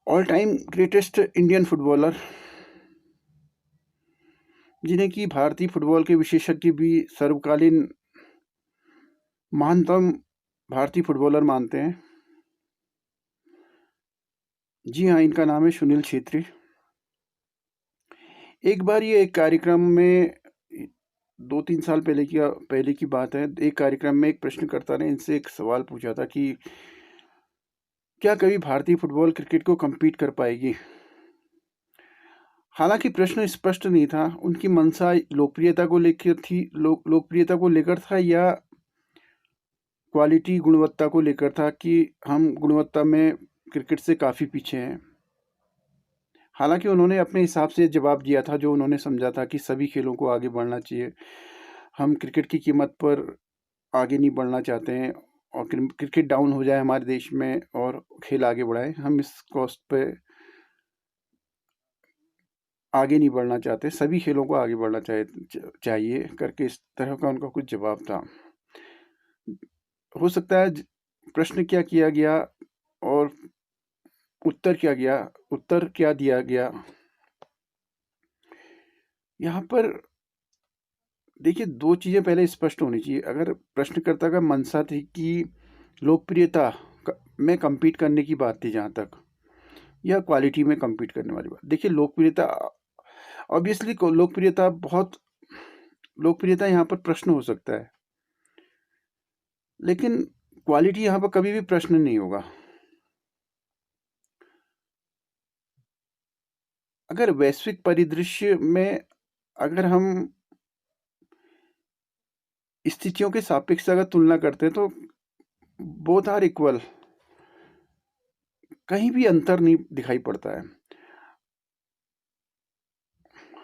All time greatest Indian footballer, जिन्हें कि भारतीय फुटबॉल के विशेषज्ञ भी सर्वकालीन महानतम भारतीय फुटबॉलर मानते हैं। जी हाँ, इनका नाम है सुनील छेत्री। एक बार ये एक कार्यक्रम में 2-3 साल पहले की बात है, एक कार्यक्रम में एक प्रश्नकर्ता ने इनसे एक सवाल पूछा था कि क्या कभी भारतीय फुटबॉल क्रिकेट को कम्पीट कर पाएगी? हालाँकि प्रश्न स्पष्ट नहीं था, उनकी मंशा लोकप्रियता को लेकर थी, लोकप्रियता को लेकर था या क्वालिटी गुणवत्ता को लेकर था कि हम गुणवत्ता में क्रिकेट से काफ़ी पीछे हैं। हालाँकि उन्होंने अपने हिसाब से जवाब दिया था, जो उन्होंने समझा था कि सभी खेलों को आगे बढ़ना चाहिए। हम क्रिकेट की कीमत पर आगे नहीं बढ़ना चाहते हैं और क्रिकेट डाउन हो जाए हमारे देश में और खेल आगे बढ़ाएँ। हम इस कॉस्ट पे आगे नहीं बढ़ना चाहते, सभी खेलों को आगे बढ़ना चाहिए करके इस तरह का उनका कुछ जवाब था। हो सकता है प्रश्न क्या किया गया और उत्तर क्या दिया गया। यहाँ पर देखिए 2 चीज़ें पहले स्पष्ट होनी चाहिए। अगर प्रश्नकर्ता का मंशा थी कि लोकप्रियता में कम्पीट करने की बात थी जहाँ तक, या क्वालिटी में कम्पीट करने वाली बात। देखिए लोकप्रियता ऑब्वियसली लोकप्रियता यहाँ पर प्रश्न हो सकता है, लेकिन क्वालिटी यहाँ पर कभी भी प्रश्न नहीं होगा। अगर वैश्विक परिदृश्य में अगर हम स्थितियों के सापेक्ष अगर तुलना करते हैं तो बोथ आर इक्वल, कहीं भी अंतर नहीं दिखाई पड़ता है।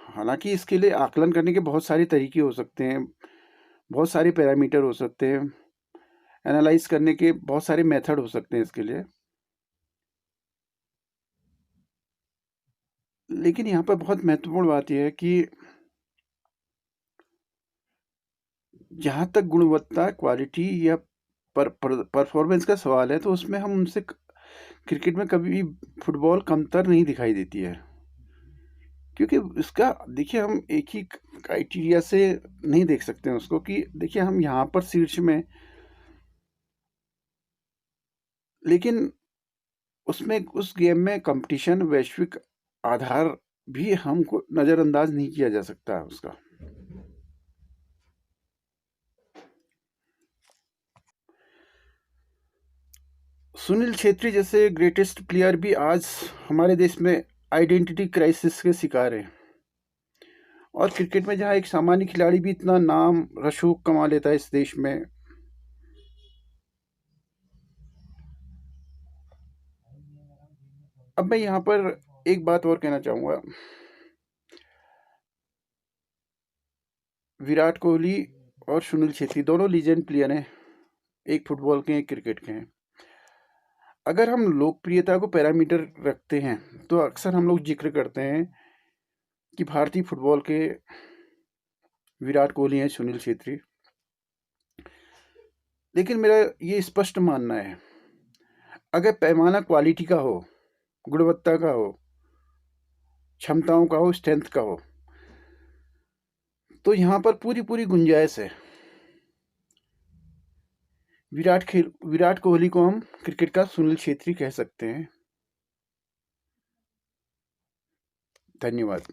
हालांकि इसके लिए आकलन करने के बहुत सारे तरीके हो सकते हैं, बहुत सारे पैरामीटर हो सकते हैं, एनालाइज करने के बहुत सारे मेथड हो सकते हैं इसके लिए। लेकिन यहाँ पर बहुत महत्वपूर्ण बात यह है कि जहाँ तक गुणवत्ता, क्वालिटी या परफॉर्मेंस का सवाल है, तो उसमें हम उनसे क्रिकेट में कभी भी फुटबॉल कमतर नहीं दिखाई देती है। क्योंकि इसका देखिए हम एक ही क्राइटेरिया से नहीं देख सकते हैं उसको कि देखिए हम यहाँ पर शीर्ष में, लेकिन उसमें उस गेम में कंपटीशन वैश्विक आधार भी हमको नज़रअंदाज नहीं किया जा सकता है उसका। सुनील छेत्री जैसे ग्रेटेस्ट प्लेयर भी आज हमारे देश में आइडेंटिटी क्राइसिस के शिकार है। और क्रिकेट में जहाँ एक सामान्य खिलाड़ी भी इतना नाम रसूख कमा लेता है इस देश में, अब मैं यहाँ पर एक बात और कहना चाहूँगा। विराट कोहली और सुनील छेत्री दोनों लीजेंड प्लेयर हैं, एक फुटबॉल के एक क्रिकेट के हैं। अगर हम लोकप्रियता को पैरामीटर रखते हैं तो अक्सर हम लोग जिक्र करते हैं कि भारतीय फुटबॉल के विराट कोहली हैं, सुनील छेत्री। लेकिन मेरा ये स्पष्ट मानना है, अगर पैमाना क्वालिटी का हो, गुणवत्ता का हो, क्षमताओं का हो, स्ट्रेंथ का हो, तो यहाँ पर पूरी गुंजाइश है। विराट कोहली को हम क्रिकेट का सुनील छेत्री कह सकते हैं। धन्यवाद।